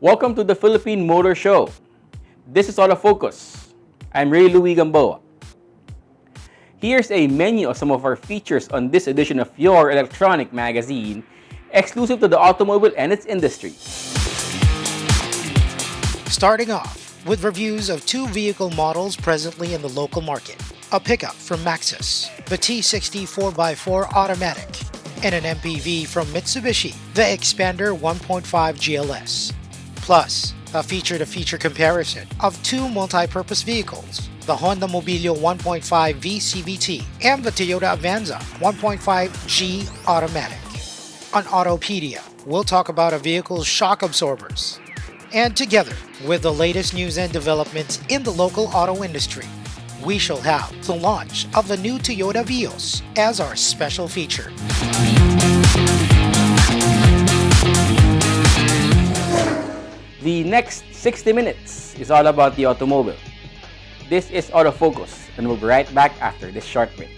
Welcome to the Philippine Motor Show. This is Autofocus. I'm Ray Louis Gamboa. Here's a menu of some of our features on this edition of your electronic magazine, exclusive to the automobile and its industry. Starting off with reviews of two vehicle models presently in the local market. A pickup from Maxus, the T60 4x4 automatic, and an MPV from Mitsubishi, the Xpander 1.5 GLS. Plus, a feature-to-feature comparison of two multi-purpose vehicles, the Honda Mobilio 1.5 V CVT and the Toyota Avanza 1.5 G Automatic. On Autopedia, we'll talk about a vehicle's shock absorbers. And together with the latest news and developments in the local auto industry, we shall have the launch of the new Toyota Vios as our special feature. The next 60 minutes is all about the automobile. This is Autofocus, and we'll be right back after this short break.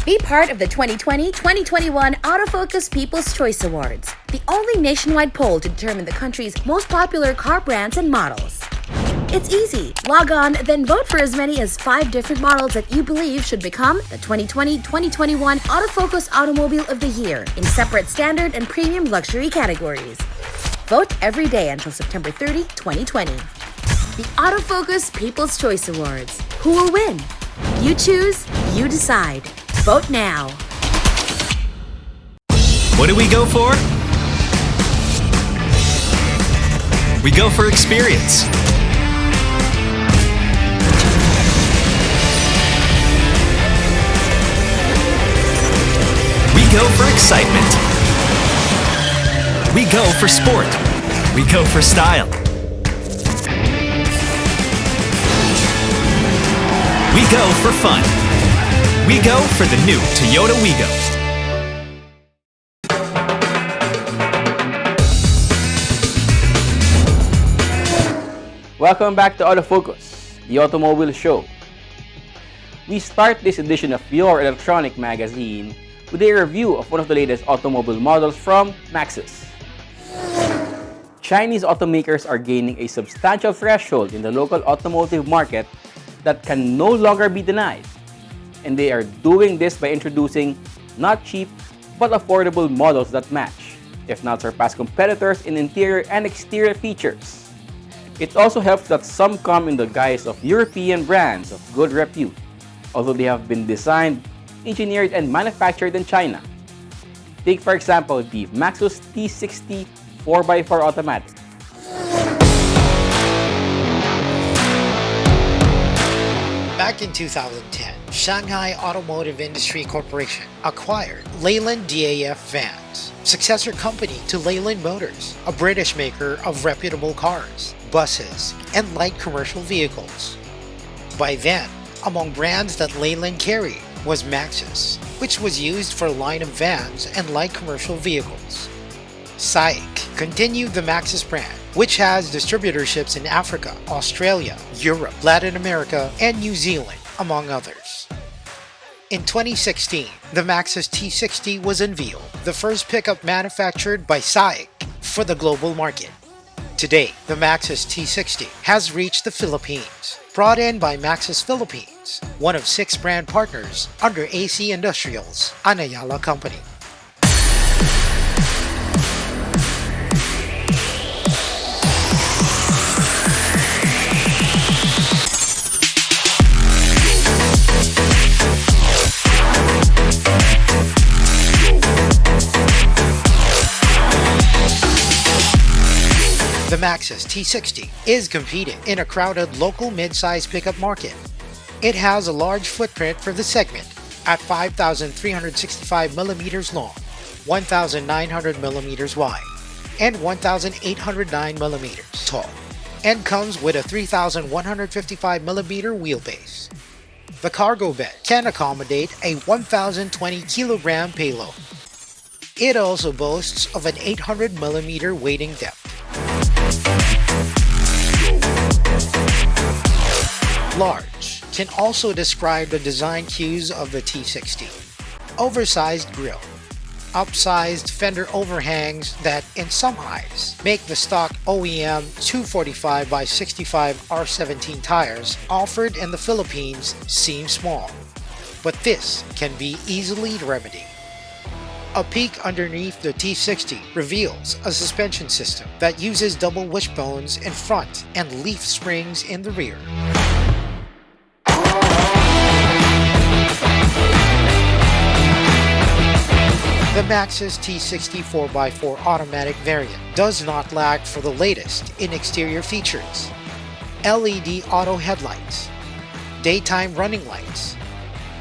Be part of the 2020-2021 Autofocus People's Choice Awards, the only nationwide poll to determine the country's most popular car brands and models. It's easy. Log on, then vote for as many as 5 different models that you believe should become the 2020-2021 Autofocus Automobile of the Year in separate standard and premium luxury categories. Vote every day until September 30, 2020. The Autofocus People's Choice Awards. Who will win? You choose, you decide. Vote now. What do we go for? We go for experience. We go for excitement. We go for sport. We go for style. We go for fun. We go for the new Toyota Wigo. Welcome back to Autofocus, the automobile show. We start this edition of your electronic magazine with a review of one of the latest automobile models from Maxus. Chinese automakers are gaining a substantial threshold in the local automotive market that can no longer be denied. And they are doing this by introducing not cheap but affordable models that match, if not surpass competitors in interior and exterior features. It also helps that some come in the guise of European brands of good repute, although they have been designed, engineered, and manufactured in China. Take for example the Maxus T60 4x4 automatic. Back in 2010, Shanghai Automotive Industry Corporation acquired Leyland DAF Vans, successor company to Leyland Motors, a British maker of reputable cars, buses, and light commercial vehicles. By then, among brands that Leyland carried was Maxus, which was used for a line of vans and light commercial vehicles. SAIC continued the Maxus brand, which has distributorships in Africa, Australia, Europe, Latin America, and New Zealand, among others. In 2016, the Maxus T60 was unveiled, the first pickup manufactured by SAIC for the global market. Today, the Maxus T60 has reached the Philippines, brought in by Maxus Philippines, one of 6 brand partners under AC Industrial's Anayala Company. The Maxus T60 is competing in a crowded local mid-size pickup market. It has a large footprint for the segment at 5,365mm long, 1,900mm wide, and 1,809mm tall, and comes with a 3,155mm wheelbase. The cargo bed can accommodate a 1,020kg payload. It also boasts of an 800mm weighting depth. Large can also describe the design cues of the T60. Oversized grille, upsized fender overhangs that, in some eyes, make the stock OEM 245/65 R17 tires offered in the Philippines seem small, but this can be easily remedied. A peek underneath the T60 reveals a suspension system that uses double wishbones in front and leaf springs in the rear. The Maxus T60 4x4 automatic variant does not lack for the latest in exterior features: LED auto headlights, daytime running lights,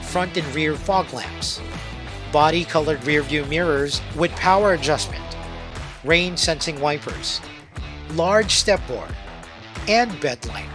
front and rear fog lamps, body-colored rearview mirrors with power adjustment, rain-sensing wipers, large stepboard, and bed liner.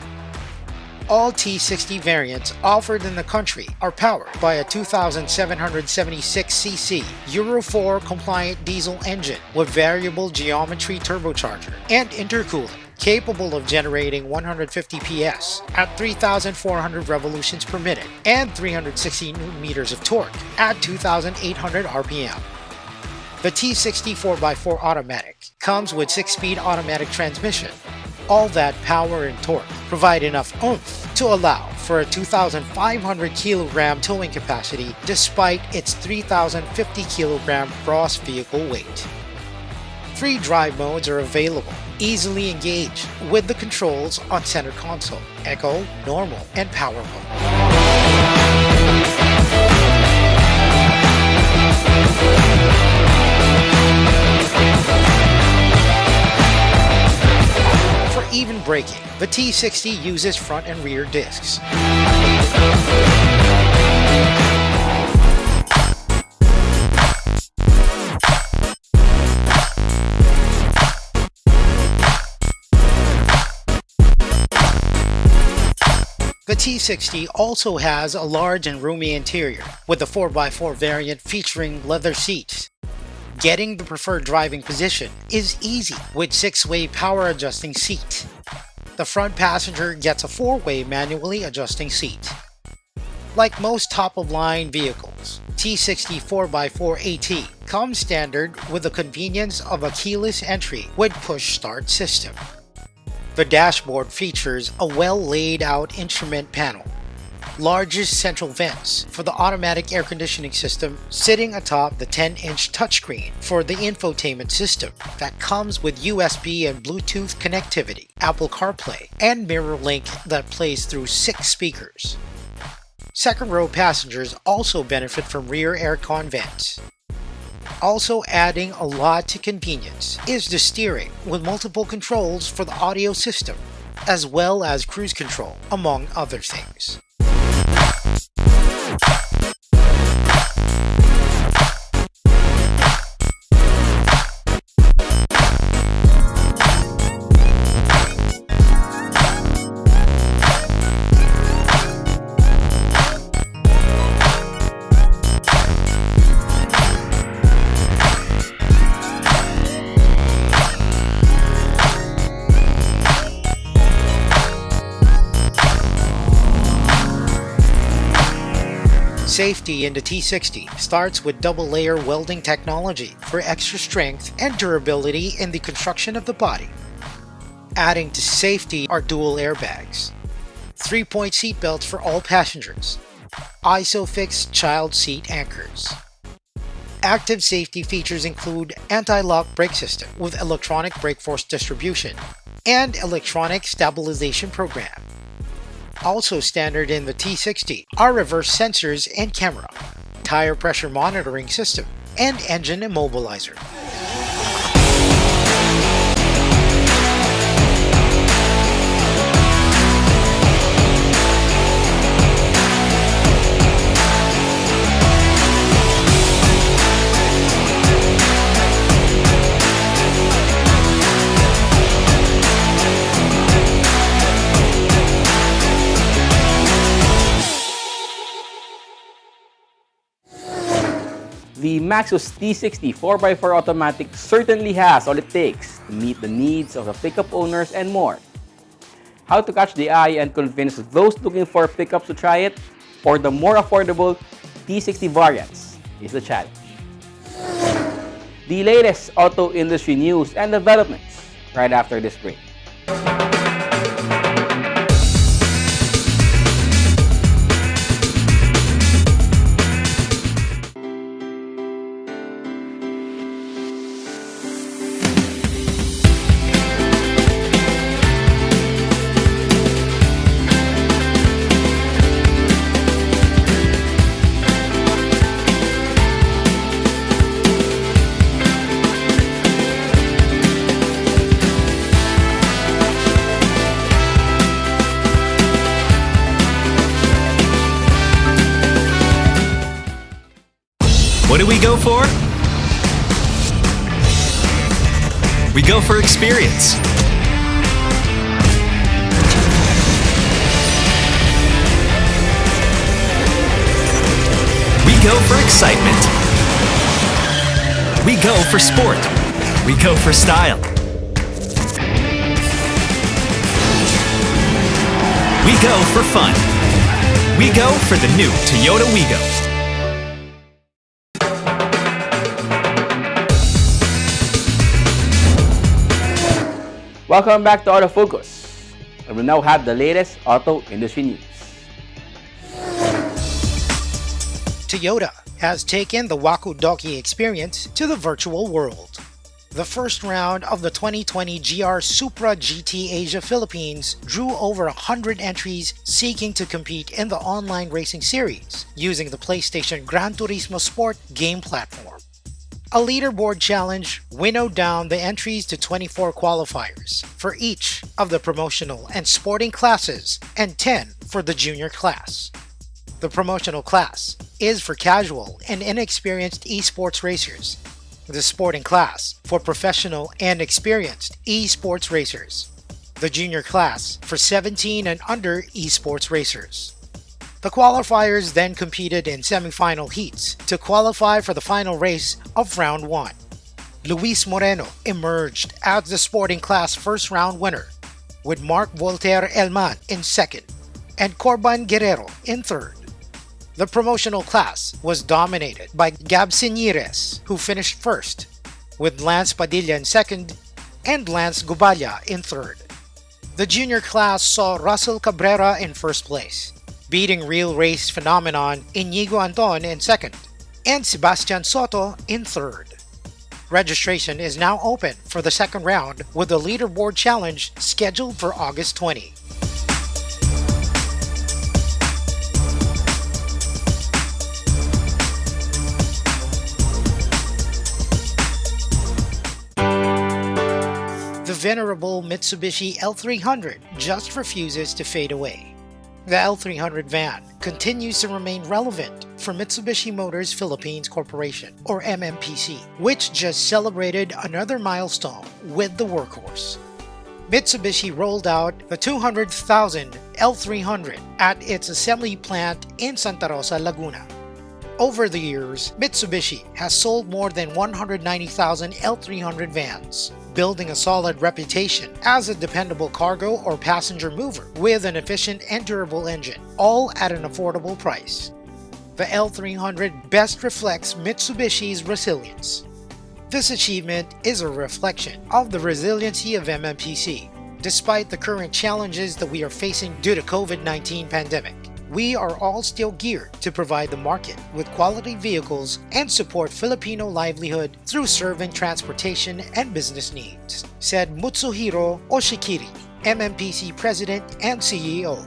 All T60 variants offered in the country are powered by a 2,776cc Euro 4 compliant diesel engine with variable geometry turbocharger and intercooler capable of generating 150 PS at 3,400 revolutions per minute and 360 Nm of torque at 2,800 RPM. The T60 4x4 automatic comes with 6-speed automatic transmission. All that power and torque provide enough oomph to allow for a 2,500 kg towing capacity despite its 3,050 kg gross vehicle weight. 3 drive modes are available. Easily engage with the controls on center console: Eco, Normal, and Power mode. For even braking, the T60 uses front and rear discs. The T60 also has a large and roomy interior, with the 4x4 variant featuring leather seats. Getting the preferred driving position is easy with 6-way power adjusting seat. The front passenger gets a 4-way manually adjusting seat. Like most top-of-line vehicles, T60 4x4 AT comes standard with the convenience of a keyless entry with push-start system. The dashboard features a well-laid-out instrument panel, largest central vents for the automatic air conditioning system sitting atop the 10-inch touchscreen for the infotainment system that comes with USB and Bluetooth connectivity, Apple CarPlay, and MirrorLink that plays through 6 speakers. Second row passengers also benefit from rear aircon vents. Also adding a lot to convenience is the steering with multiple controls for the audio system, as well as cruise control, among other things. Safety in the T60 starts with double-layer welding technology for extra strength and durability in the construction of the body. Adding to safety are dual airbags, 3-point seat belts for all passengers, ISOFIX child seat anchors. Active safety features include anti-lock brake system with electronic brake force distribution and electronic stabilization program. Also standard in the T60 are reverse sensors and camera, tire pressure monitoring system, and engine immobilizer. The Maxus T60 4x4 automatic certainly has all it takes to meet the needs of the pickup owners and more. How to catch the eye and convince those looking for pickups to try it, or the more affordable T60 variants, is the challenge. The latest auto industry news and developments right after this break. What do we go for? We go for experience. We go for excitement. We go for sport. We go for style. We go for fun. We go for the new Toyota Wigo. Welcome back to Autofocus, and we now have the latest auto industry news. Toyota has taken the Wakudoki experience to the virtual world. The first round of the 2020 GR Supra GT Asia Philippines drew over 100 entries seeking to compete in the online racing series using the PlayStation Gran Turismo Sport game platform. A leaderboard challenge winnowed down the entries to 24 qualifiers for each of the promotional and sporting classes and 10 for the junior class. The promotional class is for casual and inexperienced esports racers. The sporting class for professional and experienced esports racers. The junior class for 17 and under esports racers. The qualifiers then competed in semi-final heats to qualify for the final race of round 1. Luis Moreno emerged as the sporting class first round winner, with Mark Voltaire Elman in second and Corban Guerrero in third. The promotional class was dominated by Gab Sinires, who finished first, with Lance Padilla in second and Lance Gubaya in third. The junior class saw Russell Cabrera in first place, beating real race phenomenon Inigo Anton in second, and Sebastian Soto in third. Registration is now open for the second round, with the leaderboard challenge scheduled for August 20. The venerable Mitsubishi L300 just refuses to fade away. The L300 van continues to remain relevant for Mitsubishi Motors Philippines Corporation, or MMPC, which just celebrated another milestone with the workhorse. Mitsubishi rolled out the 200,000 L300 at its assembly plant in Santa Rosa, Laguna. Over the years, Mitsubishi has sold more than 190,000 L300 vans, building a solid reputation as a dependable cargo or passenger mover with an efficient and durable engine, all at an affordable price. The L300 best reflects Mitsubishi's resilience. This achievement is a reflection of the resiliency of MMPC. Despite the current challenges that we are facing due to COVID-19 pandemic, we are all still geared to provide the market with quality vehicles and support Filipino livelihood through serving transportation and business needs, said Mutsuhiro Oshikiri, MMPC President and CEO.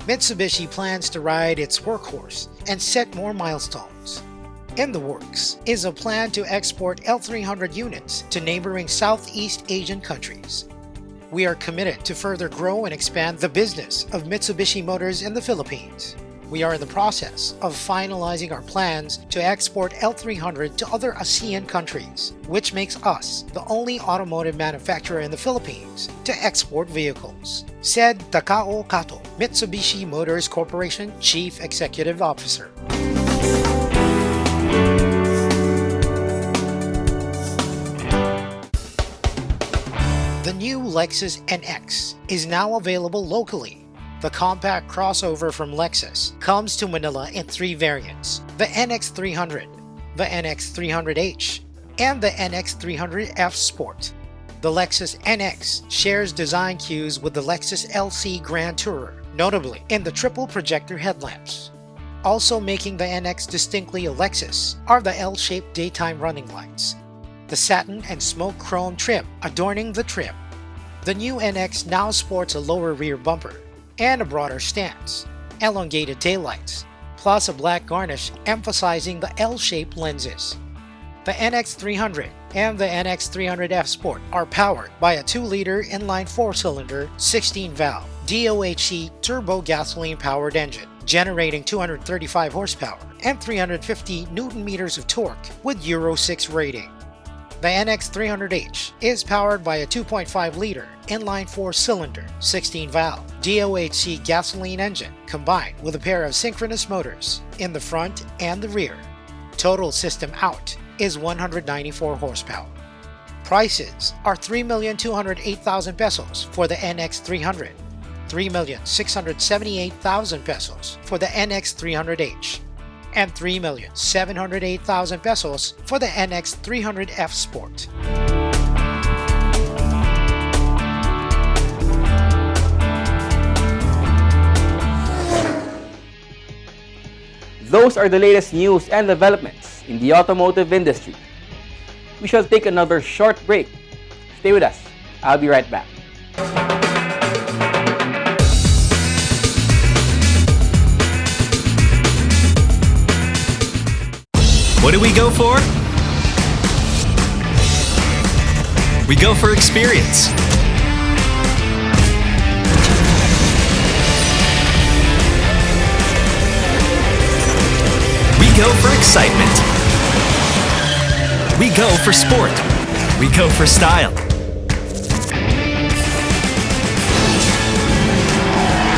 Mitsubishi plans to ride its workhorse and set more milestones. In the works is a plan to export L300 units to neighboring Southeast Asian countries. We are committed to further grow and expand the business of Mitsubishi Motors in the Philippines. We are in the process of finalizing our plans to export L300 to other ASEAN countries, which makes us the only automotive manufacturer in the Philippines to export vehicles, said Takao Kato, Mitsubishi Motors Corporation Chief Executive Officer. The new Lexus NX is now available locally. The compact crossover from Lexus comes to Manila in 3 variants: the NX300, the NX300H, and the NX300F Sport. The Lexus NX shares design cues with the Lexus LC Grand Tourer, notably in the triple projector headlamps. Also making the NX distinctly a Lexus are the L-shaped daytime running lights, the satin and smoke chrome trim adorning the trim. The new NX now sports a lower rear bumper and a broader stance, elongated taillights, plus a black garnish emphasizing the L-shaped lenses. The NX300 and the NX300F Sport are powered by a 2-liter inline 4-cylinder 16-valve DOHC turbo gasoline-powered engine, generating 235 horsepower and 350 Nm of torque with Euro 6 rating. The NX300H is powered by a 2.5-liter inline 4-cylinder 16-valve DOHC gasoline engine combined with a pair of synchronous motors in the front and the rear. Total system out is 194 horsepower. Prices are 3,208,000 pesos for the NX300, 3,678,000 pesos for the NX300H, and 3,708,000 pesos for the NX300F Sport. Those are the latest news and developments in the automotive industry. We shall take another short break. Stay with us. I'll be right back. What do we go for? We go for experience. We go for excitement. We go for sport. We go for style.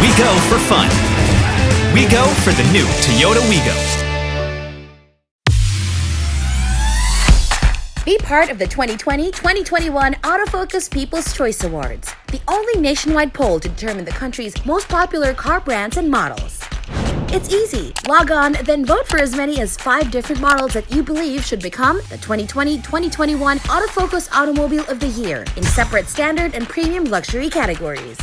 We go for fun. We go for the new Toyota Wigo. Be part of the 2020-2021 Autofocus People's Choice Awards, the only nationwide poll to determine the country's most popular car brands and models. It's easy. Log on, then vote for as many as 5 different models that you believe should become the 2020-2021 Autofocus Automobile of the Year in separate standard and premium luxury categories.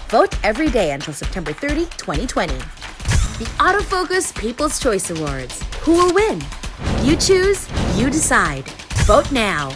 Vote every day until September 30, 2020. The Autofocus People's Choice Awards. Who will win? You choose, you decide. Vote now.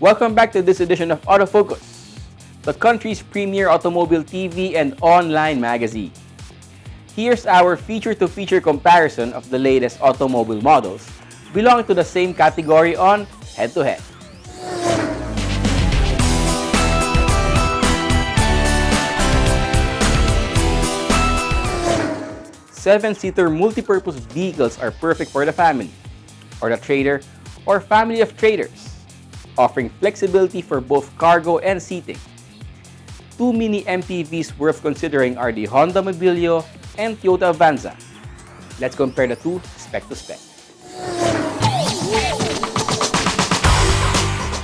Welcome back to this edition of Autofocus, the country's premier automobile TV and online magazine. Here's our feature-to-feature comparison of the latest automobile models belonging to the same category on Head-to-Head. Seven-seater multi-purpose vehicles are perfect for the family, or the trader, or family of traders, offering flexibility for both cargo and seating. 2 mini MPVs worth considering are the Honda Mobilio and Toyota Avanza. Let's compare the two spec to spec.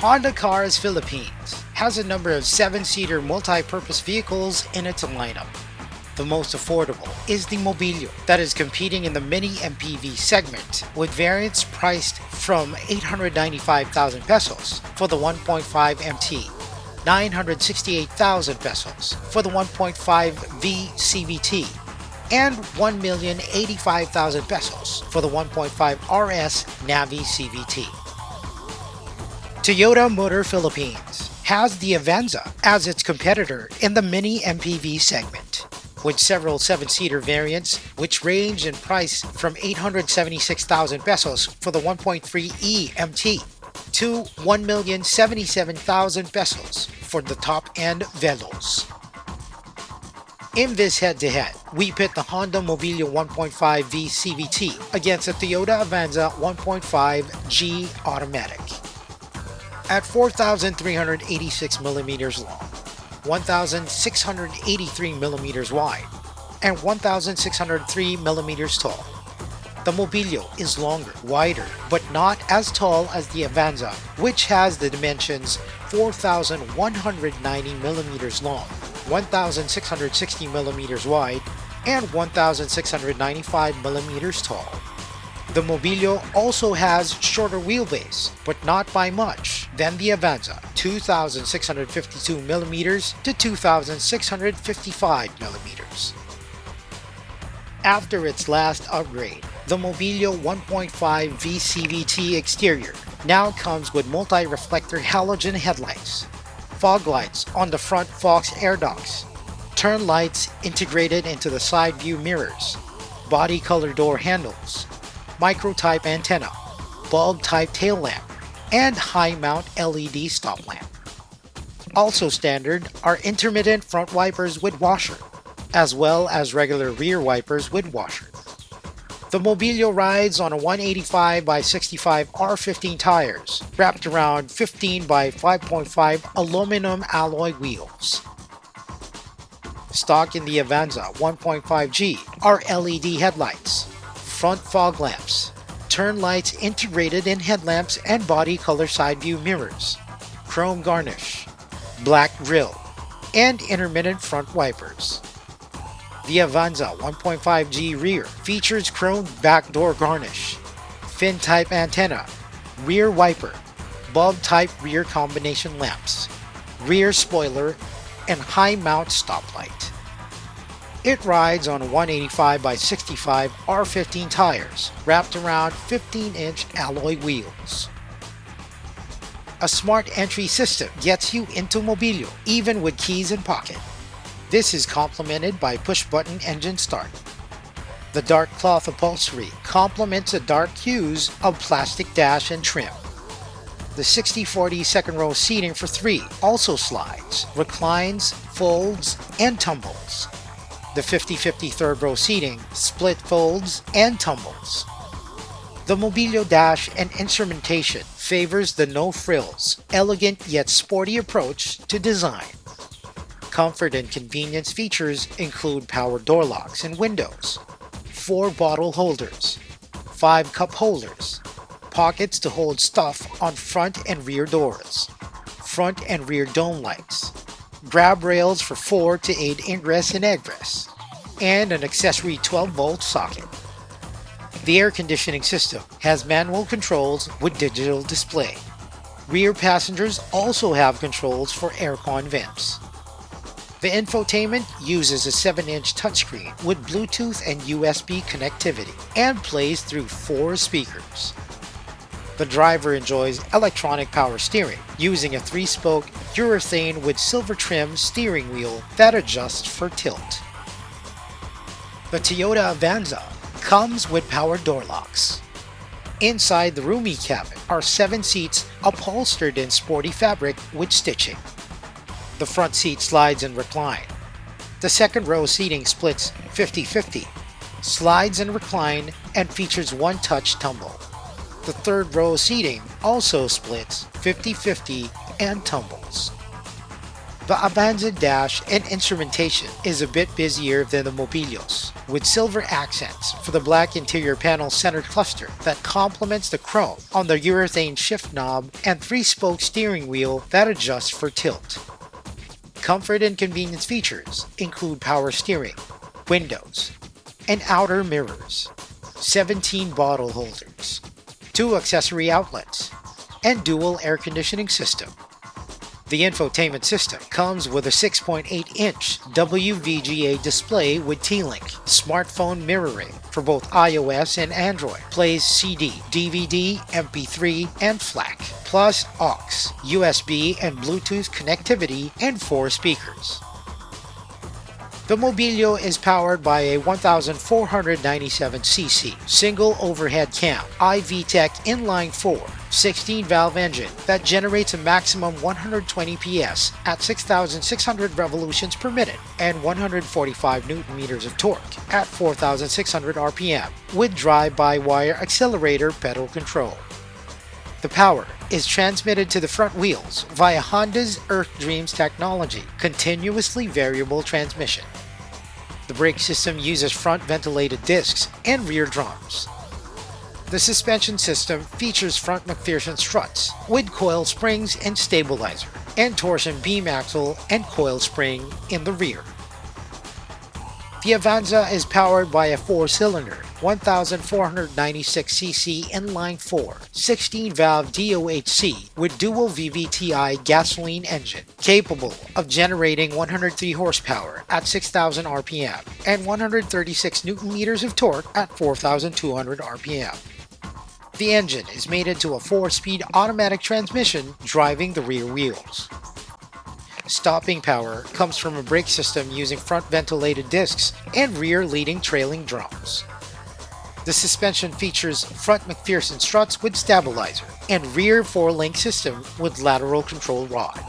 Honda Cars Philippines has a number of 7-seater multi-purpose vehicles in its lineup. The most affordable is the Mobilio that is competing in the mini MPV segment with variants priced from 895,000 pesos for the 1.5 MT, 968,000 pesos for the 1.5 V CVT, and 1,085,000 pesos for the 1.5 RS Navi CVT. Toyota Motor Philippines has the Avanza as its competitor in the mini MPV segment. with several 7-seater variants which range in price from 876,000 pesos for the 1.3E MT to 1,077,000 pesos for the top-end Velos. In this head-to-head, we pit the Honda Mobilio 1.5V CVT against the Toyota Avanza 1.5G Automatic. At 4,386mm long, 1,683mm wide, and 1,603mm tall, the Mobilio is longer, wider, but not as tall as the Avanza, which has the dimensions 4,190mm long, 1,660mm wide, and 1,695mm tall. The Mobilio also has shorter wheelbase, but not by much, than the Avanza, 2,652mm to 2,655mm. After its last upgrade, the Mobilio 1.5 VCVT exterior now comes with multi-reflector halogen headlights, fog lights on the front Fox air ducts, turn lights integrated into the side view mirrors, body color door handles, micro-type antenna, bulb-type tail lamp, and high-mount LED stop lamp. Also standard are intermittent front wipers with washer, as well as regular rear wipers with washer. The Mobilio rides on a 185 by 65 R15 tires, wrapped around 15 by 5.5 aluminum alloy wheels. Stock in the Avanza 1.5G are LED headlights, front fog lamps, turn lights integrated in headlamps and body color side view mirrors, chrome garnish, black grille, and intermittent front wipers. The Avanza 1.5G rear features chrome back door garnish, fin type antenna, rear wiper, bulb type rear combination lamps, rear spoiler, and high mount stoplight. It rides on 185 by 65 R15 tires wrapped around 15-inch alloy wheels. A smart entry system gets you into Mobilio even with keys in pocket. This is complemented by push-button engine start. The dark cloth upholstery complements the dark hues of plastic dash and trim. The 60/40 second row seating for 3 also slides, reclines, folds, and tumbles. The 50/50 third row seating split folds and tumbles. The Mobilio dash and instrumentation favors the no-frills, elegant yet sporty approach to design. Comfort and convenience features include power door locks and windows, 4 bottle holders, 5 cup holders, pockets to hold stuff on front and rear doors, front and rear dome lights, grab rails for 4 to 8 ingress and egress, and an accessory 12-volt socket. The air conditioning system has manual controls with digital display. Rear passengers also have controls for aircon vents. The infotainment uses a 7-inch touchscreen with Bluetooth and USB connectivity and plays through 4 speakers. The driver enjoys electronic power steering using a 3-spoke urethane with silver trim steering wheel that adjusts for tilt. The Toyota Avanza comes with power door locks. Inside the roomy cabin are 7 seats upholstered in sporty fabric with stitching. The front seat slides and recline. The second row seating splits 50/50, slides and recline, and features 1 touch tumble. The third row seating also splits 50/50 and tumbles. The Avanza dash and instrumentation is a bit busier than the Mobilios, with silver accents for the black interior panel center cluster that complements the chrome on the urethane shift knob and 3-spoke steering wheel that adjusts for tilt. Comfort and convenience features include power steering, windows, and outer mirrors, 17 bottle holders, 2 accessory outlets, and dual air conditioning system. The infotainment system comes with a 6.8-inch WVGA display with T-Link, smartphone mirroring for both iOS and Android, plays CD, DVD, MP3, and FLAC, plus aux, USB, and Bluetooth connectivity, and 4 speakers. The Mobilio is powered by a 1,497cc single overhead cam iVTEC inline-4 16-valve engine that generates a maximum 120 PS at 6,600 revolutions per minute and 145 Nm of torque at 4,600 RPM with drive-by-wire accelerator pedal control. The power is transmitted to the front wheels via Honda's Earth Dreams technology, continuously variable transmission. The brake system uses front ventilated discs and rear drums. The suspension system features front McPherson struts with coil springs and stabilizer, and torsion beam axle and coil spring in the rear. The Avanza is powered by a 4-cylinder, 1,496cc inline-4, 16-valve DOHC with dual VVTi gasoline engine, capable of generating 103 horsepower at 6,000 RPM and 136 Nm of torque at 4,200 RPM. The engine is mated to a 4-speed automatic transmission driving the rear wheels. Stopping power comes from a brake system using front ventilated discs and rear leading trailing drums. The suspension features front McPherson struts with stabilizer and rear 4-link system with lateral control rod.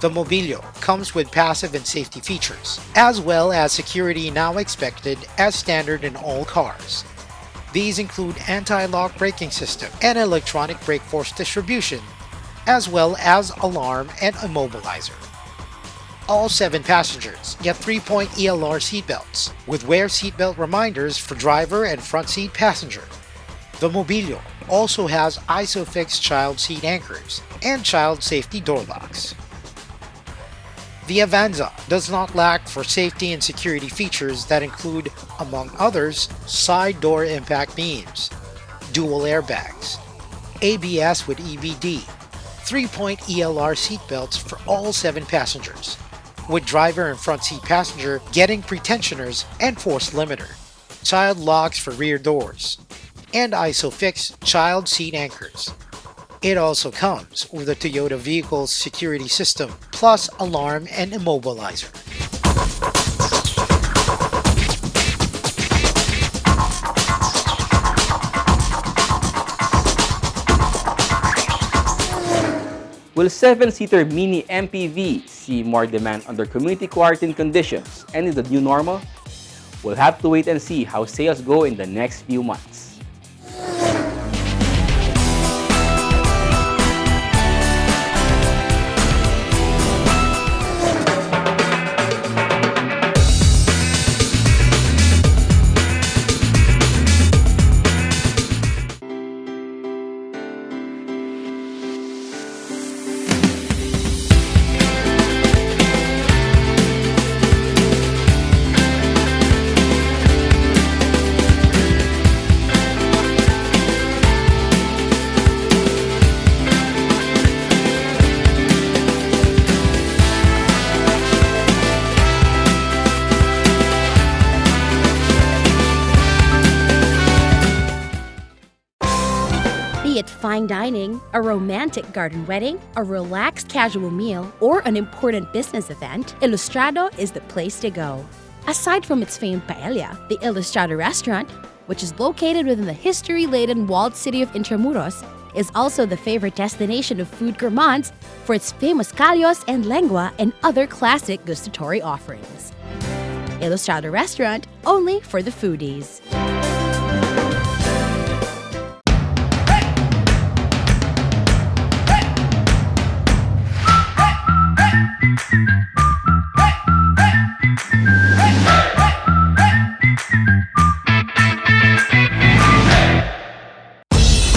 The Mobilio comes with passive and safety features, as well as security now expected as standard in all cars. These include anti-lock braking system and electronic brake force distribution, as well as alarm and immobilizer. All 7 passengers get 3-point ELR seatbelts, with wear seatbelt reminders for driver and front seat passenger. The Mobilio also has ISOFIX child seat anchors and child safety door locks. The Avanza does not lack for safety and security features that include, among others, side door impact beams, dual airbags, ABS with EBD, 3-point ELR seatbelts for all 7 passengers, with driver and front seat passenger getting pretensioners and force limiter, child locks for rear doors, and ISOFIX child seat anchors. It also comes with a Toyota vehicle security system plus alarm and immobilizer. Will 7-seater mini MPV see more demand under community quarantine conditions and is the new normal? We'll have to wait and see how sales go in the next few months. Be it fine dining, a romantic garden wedding, a relaxed casual meal, or an important business event, Illustrado is the place to go. Aside from its famed paella, the Illustrado restaurant, which is located within the history-laden walled city of Intramuros, is also the favorite destination of food gourmands for its famous callos and lengua and other classic gustatory offerings. Illustrado restaurant, only for the foodies.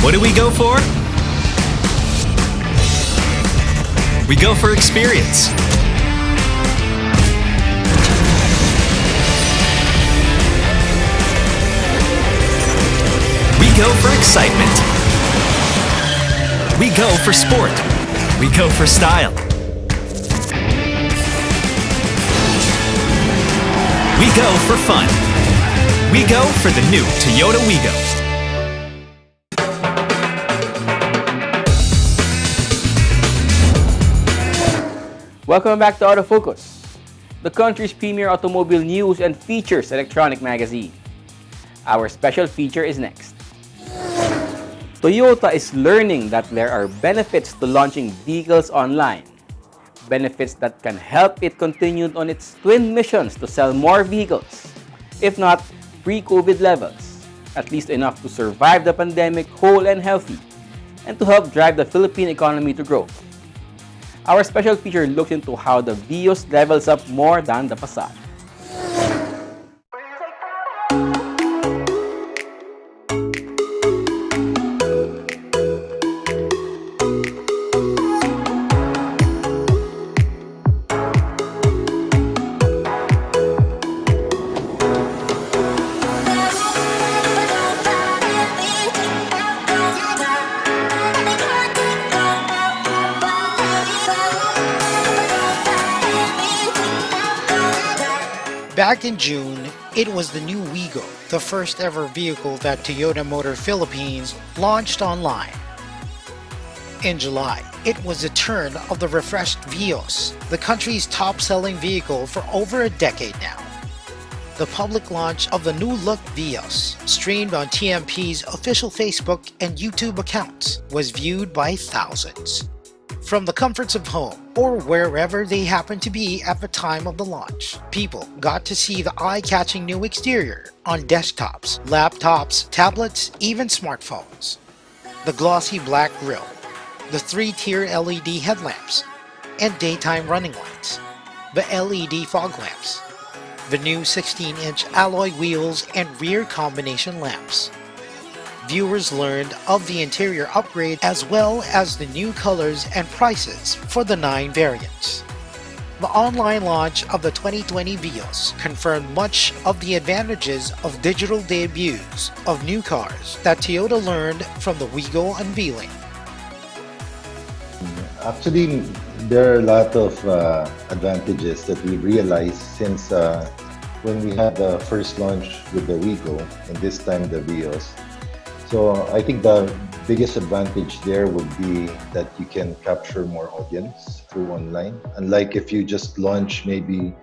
What do we go for? We go for experience. We go for excitement. We go for sport. We go for style. We go for fun. We go for the new Toyota Wigo. Welcome back to Autofocus. the country's premier automobile news and features electronic magazine. Our special feature is next. Toyota is learning that there are benefits to launching vehicles online. Benefits that can help it continue on its twin missions to sell more vehicles, if not pre-COVID levels, at least enough to survive the pandemic whole and healthy, and to help drive the Philippine economy to growth. Our special feature looks into how the Vios levels up more than the Passat. Back in June, it was the new Wigo, the first ever vehicle that Toyota Motor Philippines launched online. In July, it was the turn of the refreshed Vios, the country's top-selling vehicle for over a decade now. The public launch of the new-look Vios, streamed on TMP's official Facebook and YouTube accounts, was viewed by thousands. From the comforts of home, or wherever they happened to be at the time of the launch, people got to see the eye-catching new exterior on desktops, laptops, tablets, even smartphones. The glossy black grille, the 3-tier LED headlamps, and daytime running lights, the LED fog lamps, the new 16-inch alloy wheels and rear combination lamps. Viewers learned of the interior upgrade as well as the new colors and prices for the 9 variants. The online launch of the 2020 Vios confirmed much of the advantages of digital debuts of new cars that Toyota learned from the Wigo unveiling. Actually, there are a lot of advantages that we realized since when we had the first launch with the Wigo and this time the Vios. So I think the biggest advantage there would be that you can capture more audience through online. Unlike if you just launch maybe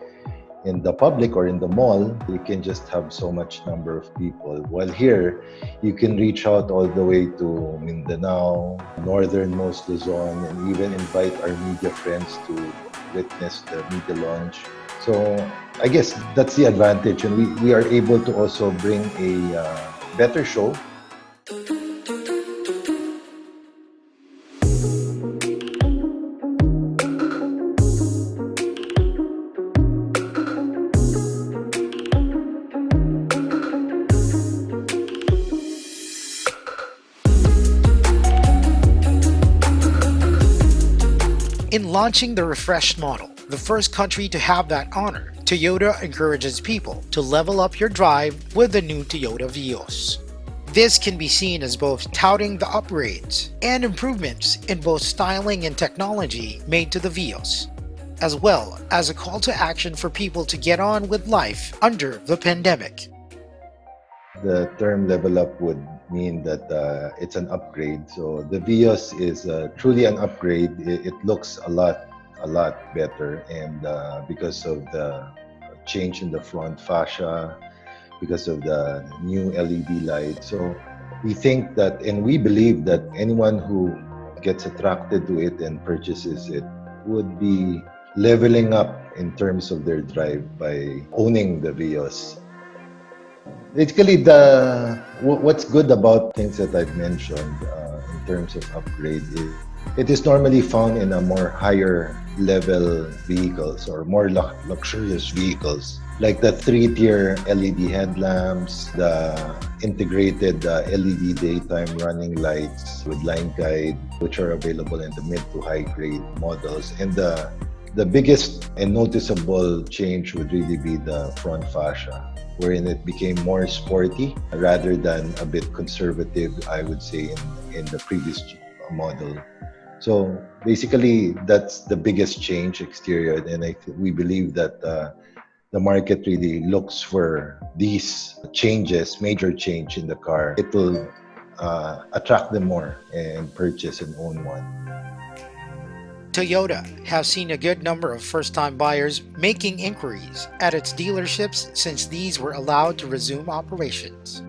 in the public or in the mall, you can just have so much number of people. While here, you can reach out all the way to Mindanao, northernmost Luzon, and even invite our media friends to witness the media launch. So I guess that's the advantage, and we are able to also bring a better show. In launching the refreshed model, the first country to have that honor, Toyota encourages people to level up your drive with the new Toyota Vios. This can be seen as both touting the upgrades and improvements in both styling and technology made to the Vios, as well as a call to action for people to get on with life under the pandemic. The term level up would mean that it's an upgrade. So the Vios is truly an upgrade. It looks a lot better, and because of the change in the front fascia, because of the new LED light. So we think that, and we believe that anyone who gets attracted to it and purchases it would be leveling up in terms of their drive by owning the Vios. Basically, what's good about things that I've mentioned in terms of upgrade is it is normally found in a more higher level vehicles or more luxurious vehicles, like the 3-tier LED headlamps, the integrated LED daytime running lights with line guide, which are available in the mid to high grade models. And the biggest and noticeable change would really be the front fascia, wherein it became more sporty rather than a bit conservative, I would say, in the previous model. So basically, that's the biggest change exterior, and we believe that the market really looks for these changes, major change in the car. It will attract them more and purchase and own one. Toyota has seen a good number of first-time buyers making inquiries at its dealerships since these were allowed to resume operations.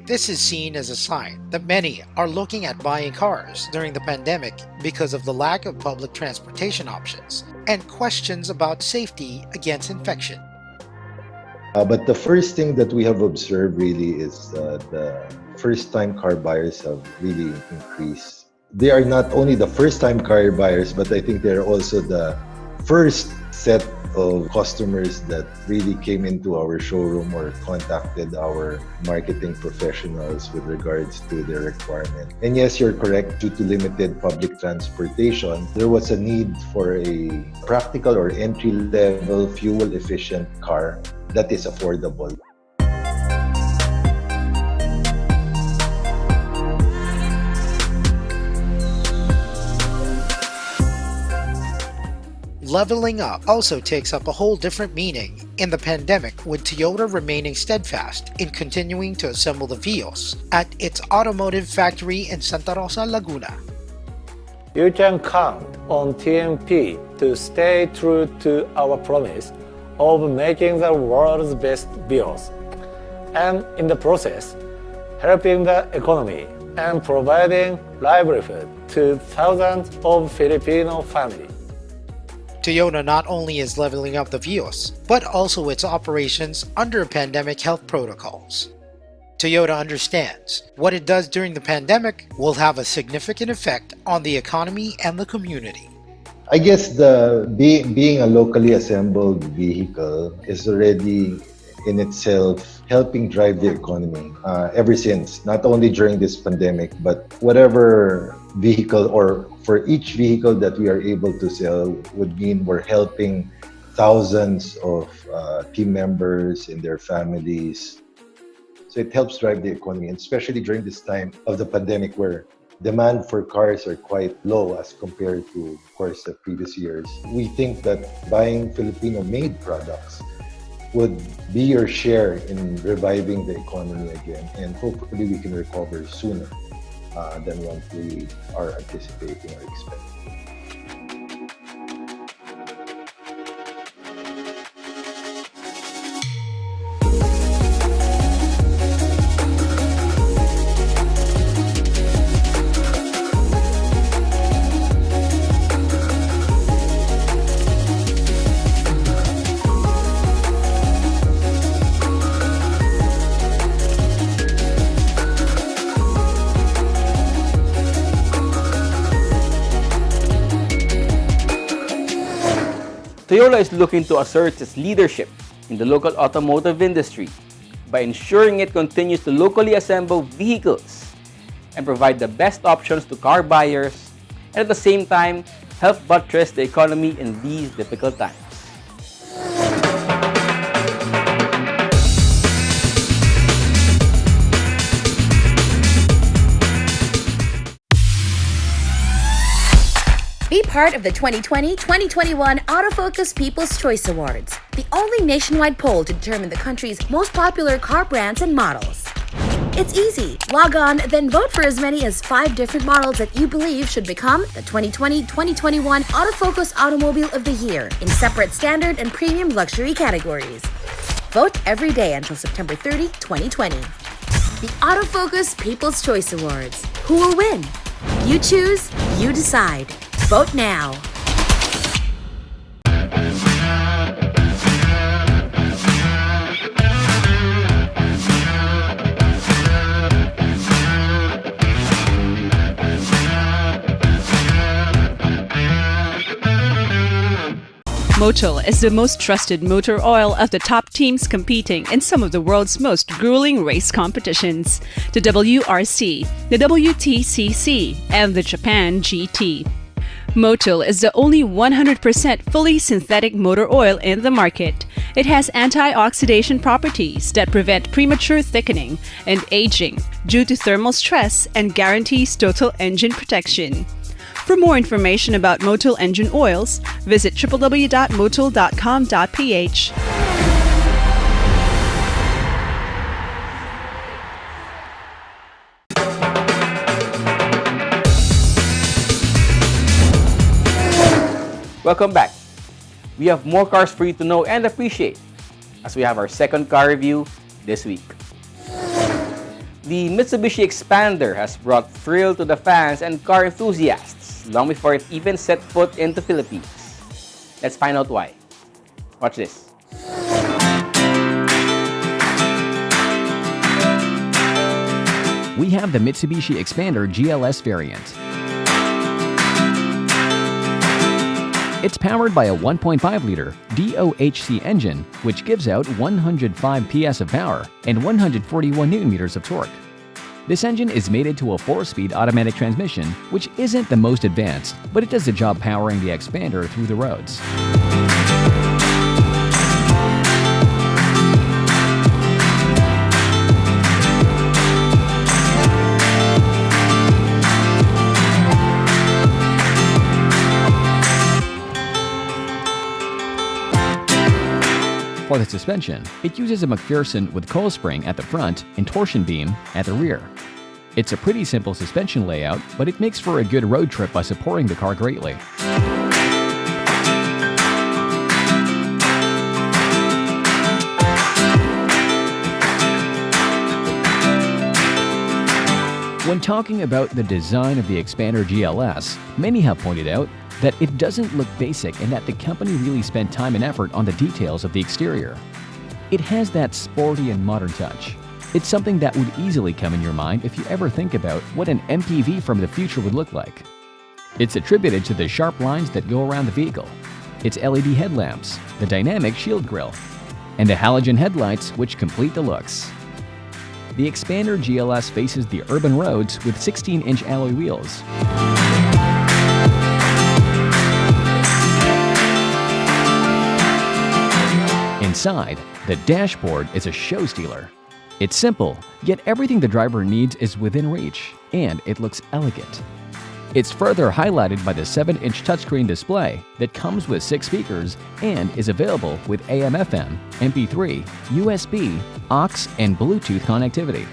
This is seen as a sign that many are looking at buying cars during the pandemic because of the lack of public transportation options and questions about safety against infection. But the first thing that we have observed really is the first-time car buyers have really increased. They are not only the first-time car buyers, but I think they're also the first set of customers that really came into our showroom or contacted our marketing professionals with regards to their requirement. And yes, you're correct, due to limited public transportation, there was a need for a practical or entry-level fuel-efficient car that is affordable. Leveling up also takes up a whole different meaning in the pandemic, with Toyota remaining steadfast in continuing to assemble the Vios at its automotive factory in Santa Rosa, Laguna. You can count on TMP to stay true to our promise of making the world's best Vios, and in the process, helping the economy and providing livelihood to thousands of Filipino families. Toyota not only is leveling up the Vios, but also its operations under pandemic health protocols. Toyota understands what it does during the pandemic will have a significant effect on the economy and the community. I guess the being a locally assembled vehicle is already in itself helping drive the economy ever since, not only during this pandemic, but whatever vehicle or for each vehicle that we are able to sell would mean we're helping thousands of team members and their families. So it helps drive the economy, and especially during this time of the pandemic where demand for cars are quite low as compared to, of course, the previous years. We think that buying Filipino-made products would be your share in reviving the economy again, and hopefully we can recover sooner than what we are anticipating or expecting. Toyota is looking to assert its leadership in the local automotive industry by ensuring it continues to locally assemble vehicles and provide the best options to car buyers, and at the same time help buttress the economy in these difficult times. Be part of the 2020-2021 Autofocus People's Choice Awards, the only nationwide poll to determine the country's most popular car brands and models. It's easy. Log on, then vote for as many as 5 different models that you believe should become the 2020-2021 Autofocus Automobile of the Year in separate standard and premium luxury categories. Vote every day until September 30, 2020. The Autofocus People's Choice Awards. Who will win? You choose, you decide. Vote now. Motul is the most trusted motor oil of the top teams competing in some of the world's most grueling race competitions: the WRC, the WTCC, and the Japan GT. Motul is the only 100% fully synthetic motor oil in the market. It has antioxidant properties that prevent premature thickening and aging due to thermal stress and guarantees total engine protection. For more information about Motul engine oils, visit www.motul.com.ph. Welcome back. We have more cars for you to know and appreciate as we have our second car review this week. The Mitsubishi Xpander has brought thrill to the fans and car enthusiasts long before it even set foot into Philippines. Let's find out why. Watch this. We have the Mitsubishi Xpander GLS variant. It's powered by a 1.5-liter DOHC engine, which gives out 105 PS of power and 141 Nm of torque. This engine is mated to a 4-speed automatic transmission, which isn't the most advanced, but it does the job powering the Xpander through the roads. For the suspension, it uses a McPherson with coil spring at the front and torsion beam at the rear. It's a pretty simple suspension layout, but it makes for a good road trip by supporting the car greatly. When talking about the design of the Xpander GLS, many have pointed out that it doesn't look basic and that the company really spent time and effort on the details of the exterior. It has that sporty and modern touch. It's something that would easily come in your mind if you ever think about what an MPV from the future would look like. It's attributed to the sharp lines that go around the vehicle, its LED headlamps, the dynamic shield grille, and the halogen headlights which complete the looks. The Xpander GLS faces the urban roads with 16-inch alloy wheels. Inside, the dashboard is a show stealer. It's simple, yet everything the driver needs is within reach, and it looks elegant. It's further highlighted by the 7-inch touchscreen display that comes with 6 speakers and is available with AM/FM, MP3, USB, aux, and Bluetooth connectivity.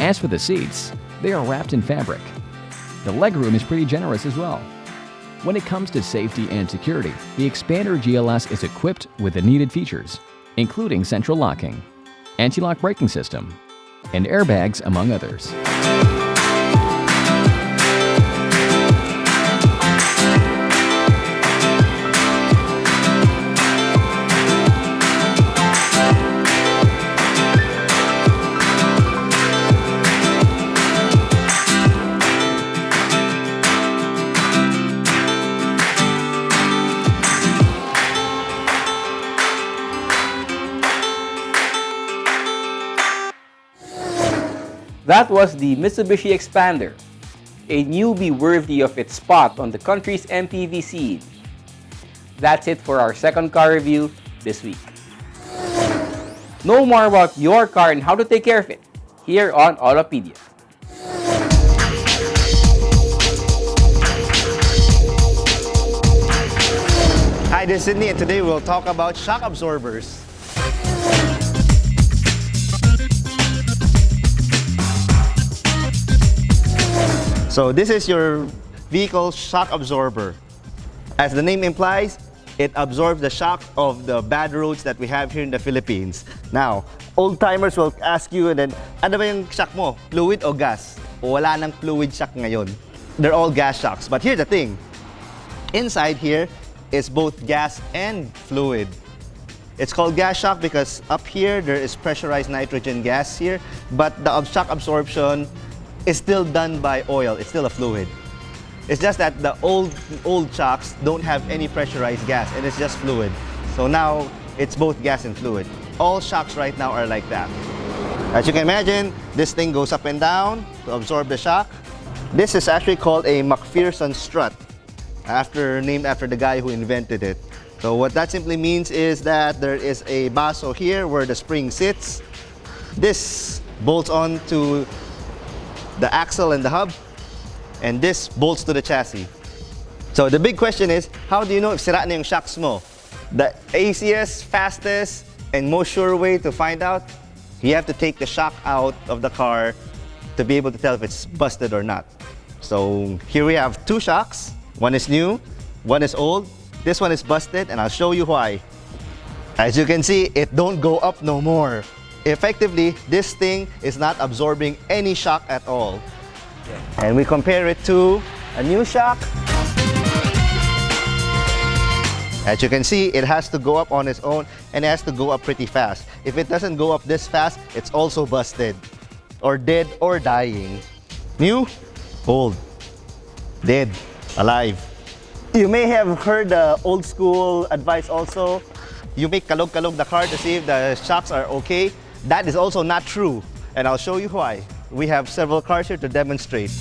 As for the seats, they are wrapped in fabric. The legroom is pretty generous as well. When it comes to safety and security, the Xpander GLS is equipped with the needed features, including central locking, anti-lock braking system, and airbags, among others. That was the Mitsubishi Xpander, a newbie worthy of its spot on the country's MPV scene. That's it for our second car review this week. Know more about your car and how to take care of it here on Autopedia. Hi, this is Sydney, and today we'll talk about shock absorbers. So this is your vehicle shock absorber. As the name implies, it absorbs the shock of the bad roads that we have here in the Philippines. Now, old-timers will ask you, and then, ano ba yung shock mo? Fluid o gas? O wala nang fluid shock ngayon. They're all gas shocks. But here's the thing. Inside here is both gas and fluid. It's called gas shock because up here there is pressurized nitrogen gas here, but the shock absorption is still done by oil. It's still a fluid. It's just that the old shocks don't have any pressurized gas, and it's just fluid. So now it's both gas and fluid. All shocks right now are like that. As you can imagine, this thing goes up and down to absorb the shock. This is actually called a McPherson strut, named after the guy who invented it. So what that simply means is that there is a baso here where the spring sits. This bolts on to the axle and the hub, and this bolts to the chassis. So the big question is, how do you know if sira na yung shocks mo? The easiest, fastest, and most sure way to find out, you have to take the shock out of the car to be able to tell if it's busted or not. So here we have two shocks. One is new, one is old. This one is busted, and I'll show you why. As you can see, it don't go up no more. Effectively, this thing is not absorbing any shock at all. And we compare it to a new shock. As you can see, it has to go up on its own, and it has to go up pretty fast. If it doesn't go up this fast, it's also busted, or dead, or dying. New, old, dead, alive. You may have heard the old school advice also. You make kalog-kalog the car to see if the shocks are okay. That is also not true, and I'll show you why. We have several cars here to demonstrate.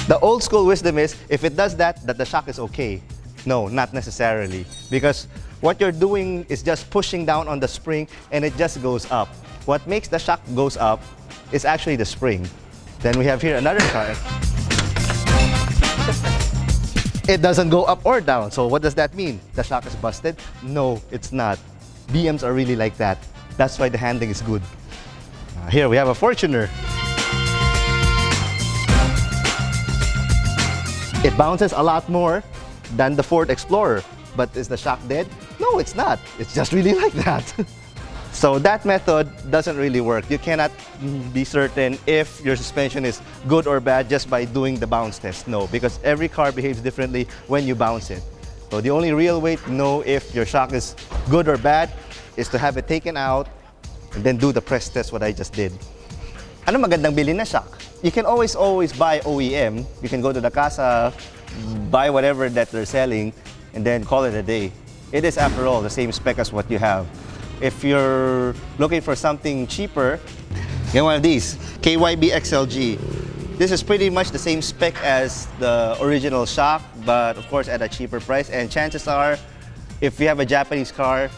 The old school wisdom is, if it does that the shock is okay. No, not necessarily. Because what you're doing is just pushing down on the spring and it just goes up. What makes the shock goes up is actually the spring. Then we have here another car. It doesn't go up or down. So what does that mean? The shock is busted? No, it's not. BMs are really like that. That's why the handling is good. Here we have a Fortuner. It bounces a lot more than the Ford Explorer. But is the shock dead? No, it's not. It's just really like that. So that method doesn't really work. You cannot be certain if your suspension is good or bad just by doing the bounce test. No, because every car behaves differently when you bounce it. So the only real way to know if your shock is good or bad is to have it taken out and then do the press test, what I just did. Ano magandang bilhin na shock? You can always buy OEM. You can go to the casa, buy whatever that they're selling, and then call it a day. It is, after all, the same spec as what you have. If you're looking for something cheaper, get one of these, KYB XLG. This is pretty much the same spec as the original shock, but of course at a cheaper price. And chances are, if you have a Japanese car,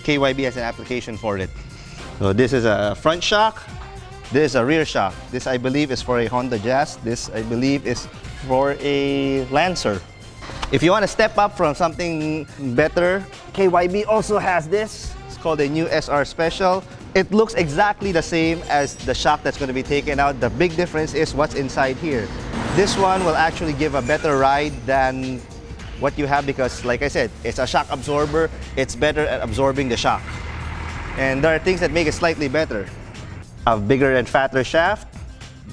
KYB has an application for it. So this is a front shock. This is a rear shock. This, I believe, is for a Honda Jazz. This, I believe, is for a Lancer. If you want to step up from something better, KYB also has this. It's called a new SR Special. It looks exactly the same as the shock that's going to be taken out. The big difference is what's inside here. This one will actually give a better ride than what you have because, like I said, it's a shock absorber. It's better at absorbing the shock. And there are things that make it slightly better. A bigger and fatter shaft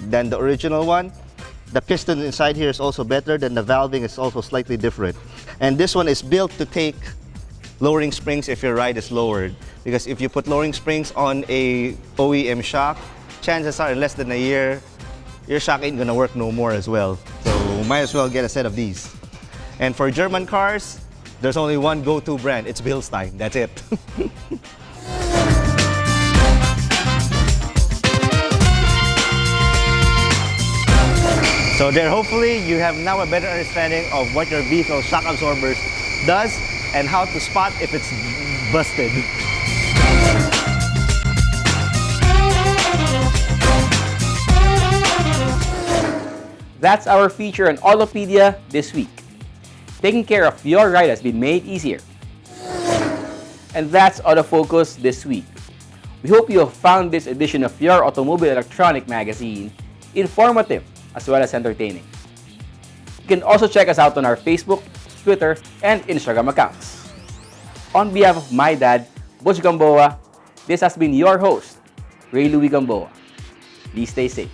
than the original one. The piston inside here is also better, than the valving is also slightly different. And this one is built to take lowering springs if your ride is lowered. Because if you put lowering springs on a OEM shock, chances are in less than a year, your shock ain't gonna work no more as well. So might as well get a set of these. And for German cars, there's only one go-to brand. It's Bilstein. That's it. So there, hopefully, you have now a better understanding of what your vehicle shock absorbers does and how to spot if it's busted. That's our feature on Autopedia this week. Taking care of your ride has been made easier. And that's Autofocus this week. We hope you have found this edition of your Automobile Electronic magazine informative as well as entertaining. You can also check us out on our Facebook, Twitter, and Instagram accounts. On behalf of my dad, Butch Gamboa, this has been your host, Ray Louie Gamboa. Please stay safe.